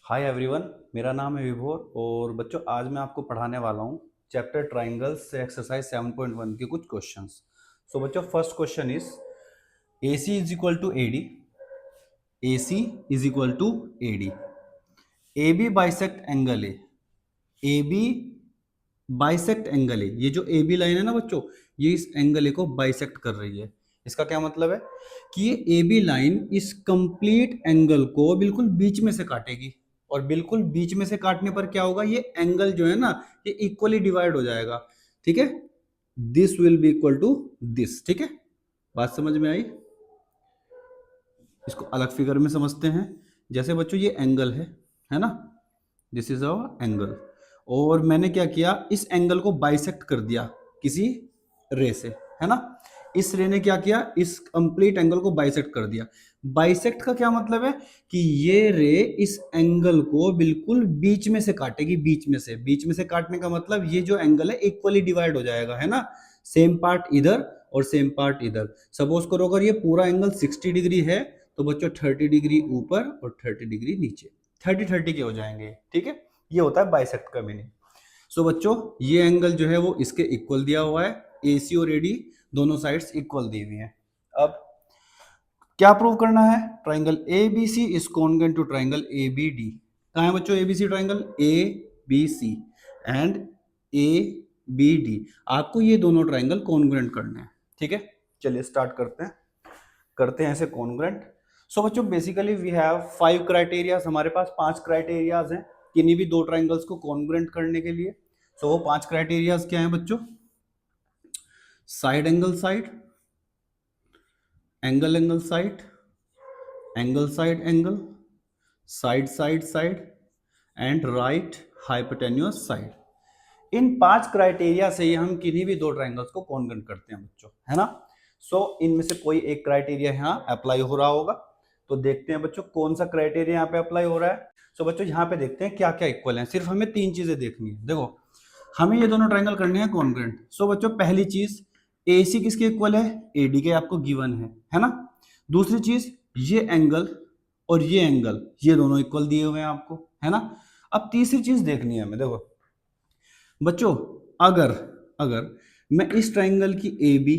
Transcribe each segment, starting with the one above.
Hi everyone, मेरा नाम है विभोर और बच्चों आज मैं आपको पढ़ाने वाला हूँ चैप्टर ट्राइंगल्स से एक्सरसाइज 7.1 के कुछ क्वेश्चंस। सो बच्चों first question is AC is equal to AD, AC is equal to AD, AB bisect angle है, AB बाइसेक्ट एंगल है। ये जो AB लाइन है ना बच्चों, ये इस एंगल को बाइसेक्ट कर रही है। इसका क्या मतलब है कि ये AB लाइन इस कंप्लीट एंगल को बिल्कुल बीच में से काटेगी और बिल्कुल बीच में से काटने पर क्या होगा, ये एंगल जो है ना ये इक्वली डिवाइड हो जाएगा। ठीक है, this will be equal to this. ठीक है, बात समझ में आई? इसको अलग फिगर में समझते हैं। जैसे बच्चों ये एंगल है ना, दिस इज अवर एंगल, और मैंने क्या किया, इस एंगल को बाइसेक्ट कर दिया किसी रे से, है ना। इस रे ने क्या किया, इस कंप्लीट एंगल को बाइसेक्ट कर दिया। बाइसेक्ट का क्या मतलब है कि ये रे इस एंगल को बिल्कुल बीच में से काटेगी। बीच में से काटने का मतलब ये जो एंगल है इक्वली डिवाइड हो जाएगा, है ना। सेम पार्ट इधर और सेम पार्ट इधर। सपोज करो अगर ये पूरा एंगल 60 डिग्री है तो बच्चों 30 डिग्री ऊपर और 30 डिग्री नीचे, 30-30 के हो जाएंगे। ठीक है, ये होता है बाइसेक्ट का मीनिंग। सो बच्चों ये एंगल जो है वो इसके इक्वल दिया हुआ है, AC और AD दोनों साइड्स इक्वल दी हुई हैं। अब क्या प्रूव करना है, triangle ABC is congruent to triangle ABD। कहाँ है बच्चों ABC triangle, ABC and ABD। आपको ये दोनों ट्राइंगल कॉन्ग्रुएंट करने हैं। ठीक है, चलिए स्टार्ट करते हैं ऐसे कॉन्ग्रुएंट। सो बच्चों बेसिकली वी हैव 5 क्राइटेरियाज, हमारे पास 5 क्राइटेरियाज हैं किन्हीं भी दो ट्राइंगल्स को कॉन्ग्रुएंट करने के लिए। सो वो 5 क्राइटेरियाज क्या हैं बच्चों? Side angle side, angle angle side, angle side angle, side side side and right hypotenuse side. In 5 criteria से ही हम किन्हीं भी दो ट्राइंगल्स को कॉन्ग्रुएंट करते हैं बच्चों, है ना। सो इनमें से कोई एक क्राइटेरिया यहाँ अप्लाई हो रहा होगा, तो देखते हैं बच्चों कौन सा क्राइटेरिया यहाँ पे अप्लाई हो रहा है। सो बच्चों यहाँ पे देखते हैं क्या क्या इक्वल है। सिर्फ हमें 3 चीजें देखनी है। देखो हमें ये दोनों ट्राइंगल करने हैं कॉन्ग्रुएंट। सो बच्चों पहली चीज, AC किसके इक्वल है, AD के आपको गिवन है ना। दूसरी चीज, ये एंगल और ये एंगल ये दोनों इक्वल दिए हुए हैं आपको, है ना। अब तीसरी चीज देखनी है हमें। देखो बच्चों अगर अगर मैं इस ट्राइंगल की AB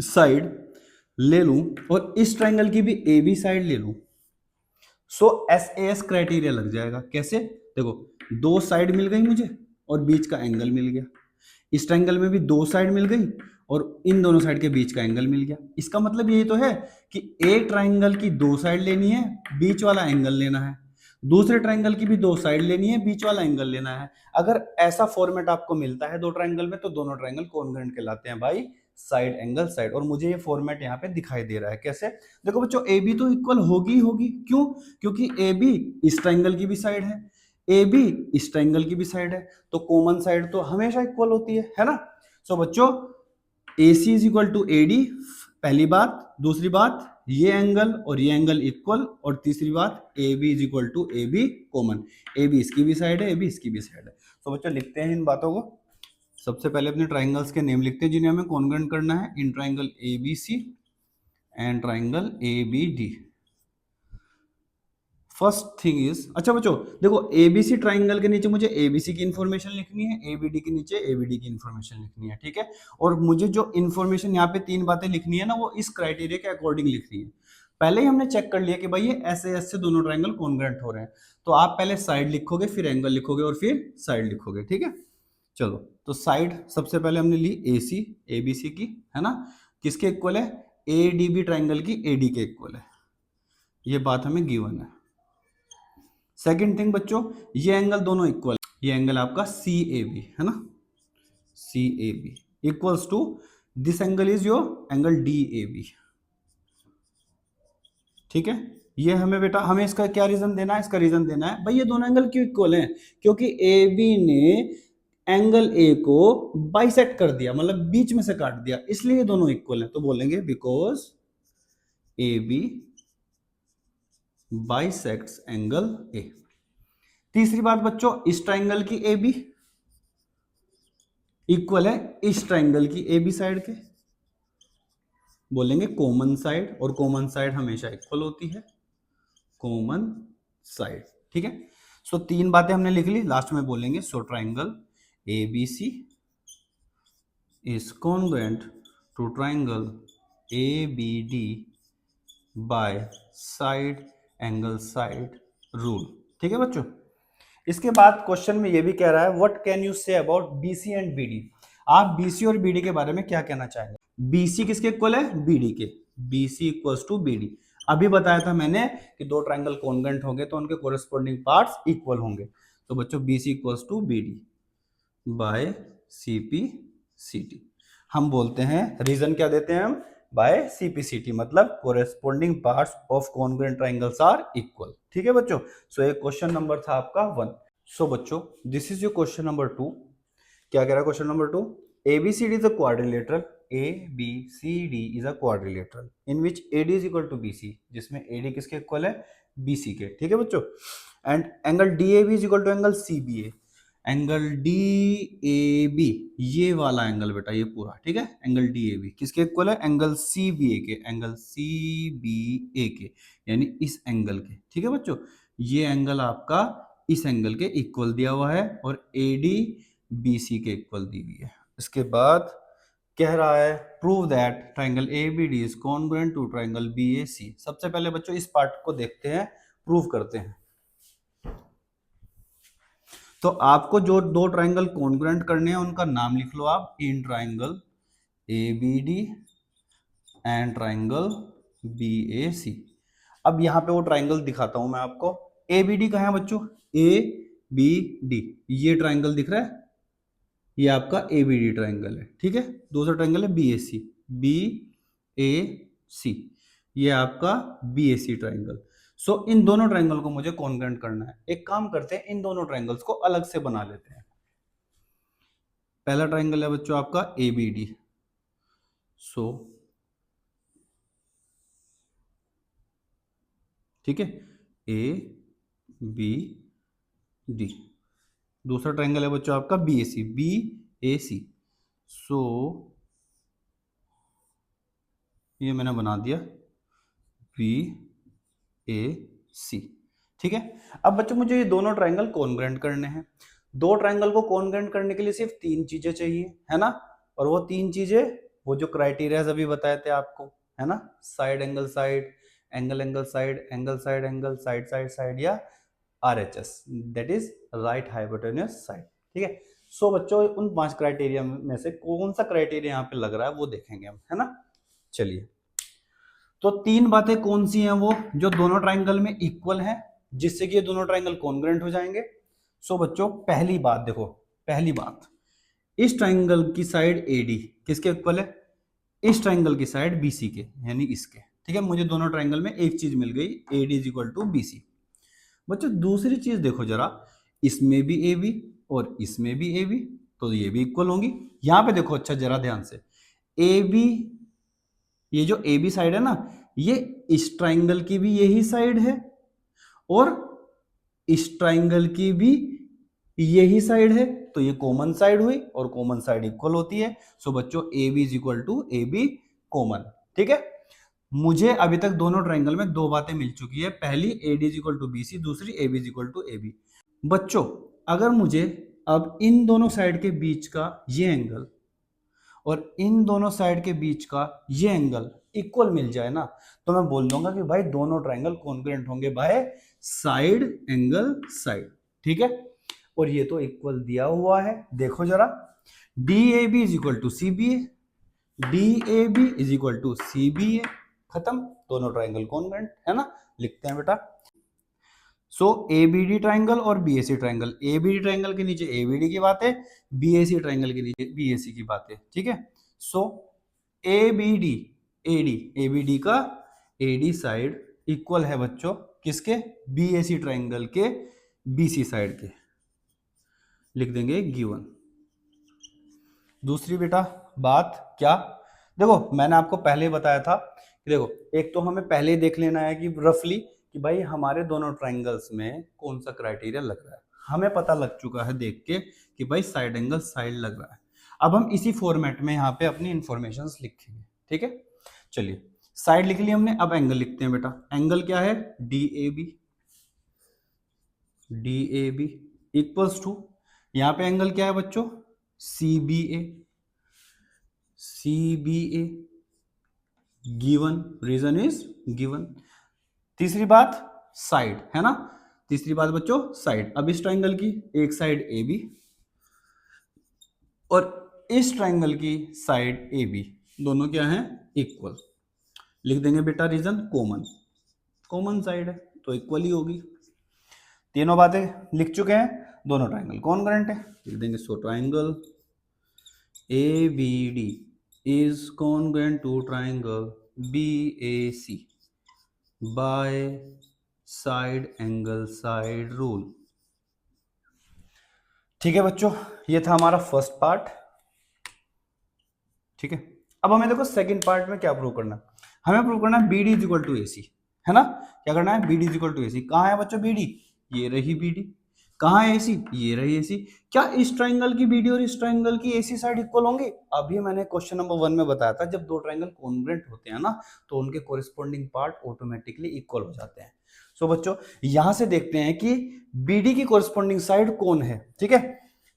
साइड ले लूं और इस ट्राइंगल की भी AB साइड ले लूं, सो SAS क्राइटेरिया लग जाएगा। कैसे? देखो दो साइड मिल गई मुझे और बीच का एंगल मिल गया। इस ट्राइंगल में भी दो साइड मिल गई और इन दोनों साइड के बीच का एंगल मिल गया। इसका मतलब ये तो है कि एक ट्राइंगल की दो साइड लेनी है, बीच वाला एंगल लेना है। दूसरे ट्राइंगल की भी दो साइड लेनी है, बीच वाला एंगल लेना है। अगर ऐसा फॉर्मेट आपको मिलता है दो ट्राइंगल में तो दोनों ट्राइंगल कॉन्ग्रुएंट कहलाते हैं भाई, साइड एंगल साइड। और मुझे ये फॉर्मेट यहाँ पे दिखाई दे रहा है। कैसे? देखो बच्चों AB तो इक्वल होगी होगी, क्यों? क्योंकि AB इस ट्राइंगल की भी साइड है, AB इस ट्राइंगल की भी साइड है, तो कॉमन साइड तो हमेशा इक्वल होती है ना। सो बच्चों AC is equal to AD, पहली बात। दूसरी बात ये एंगल और ये एंगल इक्वल, और तीसरी बात AB is equal to AB common. AB इसकी भी साइड है, AB इसकी भी साइड है। तो बच्चों लिखते हैं इन बातों को। सबसे पहले अपने ट्राइंगल्स के नेम लिखते हैं जिन्हें हमें कॉन्ग्रुएंट करना है। In triangle ABC and triangle ABD। First thing is, अच्छा बच्चों देखो ABC ट्राइंगल के नीचे मुझे ABC की इंफॉर्मेशन लिखनी है, ABD के नीचे ABD की इंफॉर्मेशन लिखनी है। ठीक है, और मुझे जो इंफॉर्मेशन यहाँ पे 3 बातें लिखनी है ना वो इस क्राइटेरिया के अकॉर्डिंग लिखनी है। पहले ही हमने चेक कर लिया कि भाई ये SAS से दोनों ट्राइंगल कॉन्ग्रुएंट हो रहे हैं, तो आप पहले साइड लिखोगे, फिर एंगल लिखोगे और फिर साइड लिखोगे। ठीक है, चलो तो साइड सबसे पहले हमने ली AC ABC की, है ना। किसके इक्वल है? ADB ट्राइंगल की AD के इक्वल है, ये बात हमें गिवन है। सेकंड थिंग बच्चों, ये एंगल दोनों इक्वल, ये एंगल आपका CAB है ना, CAB equals to this angle is your angle DAB। ठीक है, ये हमें बेटा हमें इसका क्या रीजन देना है? इसका रीजन देना है भाई ये दोनों एंगल क्यों इक्वल हैं? क्योंकि AB ने एंगल A को बाइसेक्ट कर दिया, मतलब बीच में से काट दिया, इसलिए ये दोनों इक्वल हैं। तो बोलेंगे because AB bisects angle A। तीसरी बात बच्चों, इस ट्राइंगल की AB इक्वल है इस ट्राइंगल की AB साइड के, बोलेंगे कॉमन साइड, और कॉमन साइड हमेशा इक्वल होती है, कॉमन साइड। ठीक है, सो तीन बातें हमने लिख ली, लास्ट में बोलेंगे so triangle A B C is congruent to triangle A B D by side angle side rule. ठीक है बच्चों। इसके बाद क्वेश्चन में ये भी कह रहा है what can you say about BC and BD. आप बीसी और बीडी के बारे में क्या कहना चाहेंगे? बीसी किसके इक्वल है? बीडी के। BC equals to BD. अभी बताया था मैंने कि दो ट्राइंगल कॉन्ग्रुएंट होंगे तो उनके कोरेस्पोंडिंग पार्ट्स इक्वल होंगे। तो बच्चों BC equals to BD by CP CT. हम बोलते हैं रीजन क्या देते हैं हम? बाय सीपीसीटी, मतलब corresponding parts of congruent triangles are equal. ठीक है बच्चों। सो ये क्वेश्चन नंबर था आपका 1। सो बच्चों this is your question number 2। क्या कह रहा है question number 2? ABCD is a quadrilateral. ABCD is a quadrilateral in which AD is equal to BC, जिसमें AD किसके इक्वल है? BC के। ठीक है बच्चों। And angle DAB is equal to angle CBA। Angle DAB ये वाला एंगल बेटा, ये पूरा, ठीक है। एंगल DAB किसके इक्वल है? एंगल CBA के। एंगल CBA के यानी इस एंगल के। ठीक है बच्चों। ये एंगल आपका इस एंगल के इक्वल दिया हुआ है और AD BC के इक्वल दी हुई है। इसके बाद कह रहा है prove that triangle ABD is congruent to triangle BAC। सबसे पहले बच्चों इस पार्ट को देखते हैं, प्रूव करते हैं। तो आपको जो दो ट्राइंगल कॉन्ग्रुएंट करने हैं उनका नाम लिख लो आप, in triangle ABD and triangle BAC। अब यहां पे वो ट्राइंगल दिखाता हूं मैं आपको। ABD कहां है बच्चों? ABD ये ट्राइंगल दिख रहा है, ये आपका ABD ट्राइंगल है। ठीक है। दूसरा ट्राइंगल है BAC। BAC ये आपका BAC ट्राइंगल। सो इन दोनों ट्राइंगल को मुझे कॉन्ग्रुएंट करना है। एक काम करते हैं, इन दोनों ट्राइंगल्स को अलग से बना लेते हैं। पहला ट्राइंगल है बच्चों आपका ABD। सो ठीक है, ABD। दूसरा ट्राइंगल है बच्चों आपका BAC। BAC। सो ये मैंने बना दिया BAC। ठीक है। अब बच्चों मुझे ये दोनों ट्राइंगल कॉन्ग्रुएंट करने हैं। दो ट्राइंगल को कॉन्ग्रुएंट करने के लिए सिर्फ तीन चीजें चाहिए, है ना। और वो तीन चीजें, वो जो क्राइटेरिया अभी बताए थे आपको, है ना, side angle side, angle angle side, angle side angle, side side side, या RHS, that is right hypotenuse side. ठीक है। सो बच्चों उन 5 क्राइटेरिया में से कौन सा क्राइटेरिया यहाँ पे लग रहा है वो देखेंगे हम, है ना। चलिए, तो तीन बातें कौन सी हैं वो जो दोनों ट्राइंगल में इक्वल हैं, जिससे कि ये दोनों ट्राइंगल कॉन्ग्रुएंट हो जाएंगे। सो बच्चों पहली बात देखो, पहली बात, इस ट्राइंगल की साइड AD किसके इक्वल है? इस ट्राइंगल की साइड BC के, यानी इसके। ठीक है। मुझे दोनों ट्राइंगल में एक चीज मिल गई, AD is equal to BC। बच्चों दूसरी चीज देखो जरा, इसमें भी AB और इसमें भी AB, तो ये भी इक्वल होंगी। यहां पे देखो अच्छा जरा ध्यान से, AB, ये जो AB साइड है ना, ये इस ट्राइंगल की भी यही साइड है और इस ट्राइंगल की भी यही साइड है, तो ये कॉमन साइड हुई और कॉमन साइड इक्वल होती है। सो बच्चों AB is equal to AB common. ठीक है। मुझे अभी तक दोनों ट्राइंगल में दो बातें मिल चुकी है, पहली AD is equal to BC, दूसरी AB is equal to AB। बच्चों अगर मुझे अब इन दोनों साइड के बीच का ये एंगल और इन दोनों साइड के बीच का ये एंगल इक्वल मिल जाए ना, तो मैं बोल दूंगा कि भाई दोनों ट्राइंगल कॉन्ग्रुएंट होंगे बाय साइड एंगल साइड। ठीक है। और ये तो इक्वल दिया हुआ है, देखो जरा, DAB is equal to CBA, DAB is equal to CBA, खत्म, दोनों ट्राइंगल कॉन्ग्रुएंट है ना। लिखते हैं बेटा। सो ABD ट्राइंगल और BAC ट्राइंगल, ABD ट्राइंगल के नीचे ABD की बात है, BAC ट्राइंगल के नीचे BAC की बात है। ठीक है। सो ABD, ABD का AD साइड इक्वल है बच्चों किसके? BAC ट्राइंगल के BC साइड के। लिख देंगे गिवन। दूसरी बेटा बात क्या, देखो मैंने आपको पहले बताया था कि देखो एक तो हमें पहले देख लेना है कि रफली कि भाई हमारे दोनों ट्राइंगल्स में कौन सा क्राइटेरिया लग रहा है। हमें पता लग चुका है देख के कि भाई साइड एंगल साइड लग रहा है। अब हम इसी फॉर्मेट में यहाँ पे अपनी इंफॉर्मेशन लिखेंगे। ठीक है। चलिए साइड लिख ली हमने, अब एंगल लिखते हैं बेटा। एंगल क्या है? DAB, D A B equals to, यहाँ पे एंगल क्या है बच्चों, C B A, C B A given, reason is given. तीसरी बात साइड है ना, तीसरी बात बच्चों साइड। अब इस ट्राइंगल की एक साइड ए बी और इस ट्राइंगल की साइड ए बी दोनों क्या हैं, इक्वल। लिख देंगे बेटा रीजन कॉमन, कॉमन साइड है तो इक्वल ही होगी। तीनों बातें लिख चुके हैं, दोनों ट्राइंगल कॉन्ग्रुएंट है, लिख देंगे so triangle A B D is congruent to triangle B A C by side angle side rule. ठीक है बच्चों, ये था हमारा फर्स्ट पार्ट। ठीक है, अब हमें देखो सेकंड पार्ट में क्या प्रूव करना है, हमें प्रूव करना है B D is equal to A C, है ना। क्या करना है, B D is equal to A C. कहाँ है बच्चों बी डी, ये रही बी डी। कहाँ है ए सी, ये रही ए सी। क्या इस ट्राइंगल की बी डी और इस ट्राइंगल की ए सी साइड इक्वल होंगे। अभी मैंने क्वेश्चन नंबर 1 में बताया था, जब दो ट्राइंगल कॉन्ग्रुएंट होते हैं ना तो उनके कोरिस्पोंडिंग पार्ट ऑटोमेटिकली इक्वल हो जाते हैं। सो बच्चों यहां से देखते हैं कि बी डी की कोरिस्पोंडिंग साइड कौन है। ठीक है,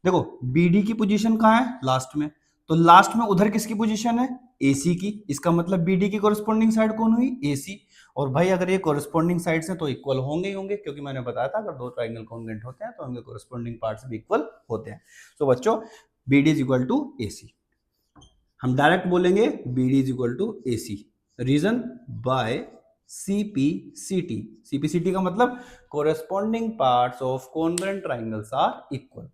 देखो बी डी की पोजीशन कहाँ है, लास्ट में, तो लास्ट में उधर किसकी पोजीशन है, AC की। इसका मतलब BD की कोरिस्पोंडिंग साइड कौन हुई, AC। और भाई अगर ये कोरिस्पोंडिंग साइड्स हैं तो इक्वल होंगे ही होंगे, क्योंकि मैंने बताया था अगर दो ट्राइंगल कॉन्ग्रुएंट होते हैं तो उनके कोरिस्पोंडिंग पार्ट्स भी इक्वल होते हैं। तो बच्चों BD is equal to AC, हम डायरेक्ट बोलेंगे BD is equal to AC, reason by CPCT। CPCT का मतलब corresponding parts of congruent triangles are equal.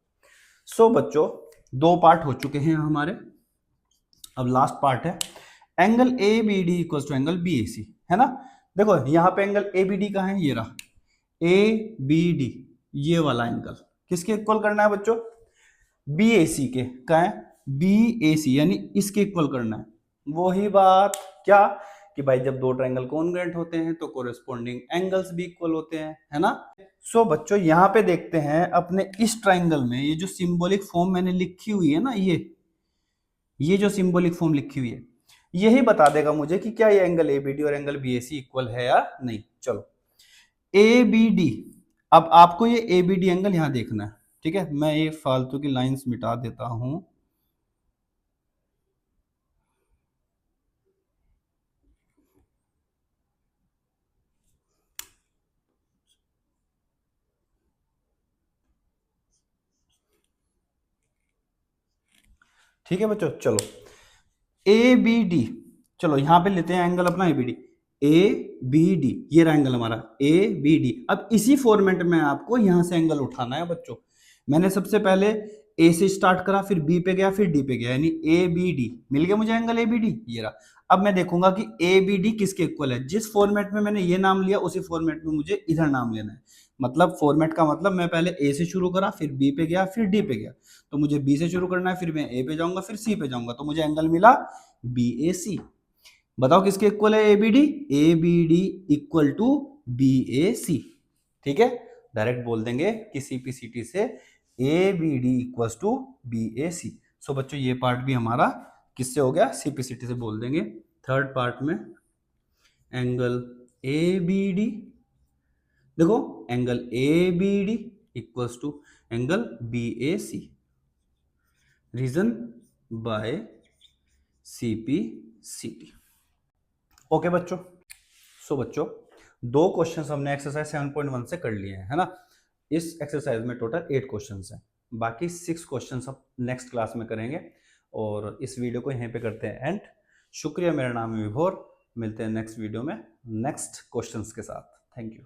So बच्चों दो पार्ट हो चुके हैं हमारे, अब लास्ट पार्ट है angle A B D equal to angle B A C, है ना। देखो यहाँ पे एंगल ए बी डी का है, ये रहा ए बी डी, ये वाला एंगल किसके इक्वल करना है बच्चों, बी ए सी के। क्या है, बी ए सी, यानी इसके इक्वल करना है। वही बात क्या कि भाई जब दो ट्राइंगल कॉन्ग्रुएंट होते हैं तो कोरिस्पोंडिंग एंगल्स भी इक्वल होते हैं, है ना। सो बच्चों यहाँ पे देखते हैं अपने इस ट्राइंगल में ये जो सिंबॉलिक फॉर्म मैंने लिखी हुई है ना, ये जो सिंबॉलिक फॉर्म लिखी हुई है यही बता देगा मुझे कि क्या ये एंगल एबीडी और एंगल बीएसी इक्वल है या नहीं। चलो एबीडी, अब आपको ये एबीडी एंगल यहां देखना है। ठीक है, मैं ये फालतू की लाइंस मिटा देता हूं। ठीक है बच्चों, चलो ए बी डी, चलो यहां पे लेते हैं एंगल अपना A B D, A B D, ये रहा एंगल हमारा ए बी डी। अब इसी फॉर्मेट में आपको यहां से एंगल उठाना है बच्चों। मैंने सबसे पहले ए से स्टार्ट करा, फिर बी पे गया, फिर डी पे गया, यानी ए बी डी, मिल गया मुझे एंगल ए बी डी, ये रहा। अब मैं देखूंगा कि ए बी डी किसके इक्वल है। जिस फॉर्मेट में मैंने ये नाम लिया उसी फॉर्मेट में मुझे इधर नाम लेना है। मतलब फॉर्मेट का मतलब मैं पहले ए से शुरू करा, फिर बी पे गया, फिर डी पे गया, तो मुझे बी से शुरू करना है, फिर मैं ए पे जाऊंगा, फिर सी पे जाऊंगा, तो मुझे एंगल मिला बी ए सी। बताओ किसके इक्वल है A B D, A B D equal to B A C. ठीक है, डायरेक्ट बोल देंगे कि सीपीसीटी से A B D equal to B A C. So बच्चों ये पार्ट भी हमारा किससे हो गया, सीपीसीटी से बोल देंगे। थर्ड पार्ट में एंगल ए बी डी, देखो angle A B D equals to angle B A C, reason by CPCT. Okay बच्चों, सो बच्चों दो क्वेश्चंस हमने एक्सरसाइज 7.1 से कर लिए हैं, है ना। इस एक्सरसाइज में टोटल 8 क्वेश्चंस हैं, बाकी 6 क्वेश्चंस हम नेक्स्ट क्लास में करेंगे। और इस वीडियो को यहीं पे करते हैं एंड। शुक्रिया, मेरा नाम है विभोर, मिलते हैं नेक्स्ट वीडियो में नेक्स्ट क्वेश्चंस के साथ। Thank you.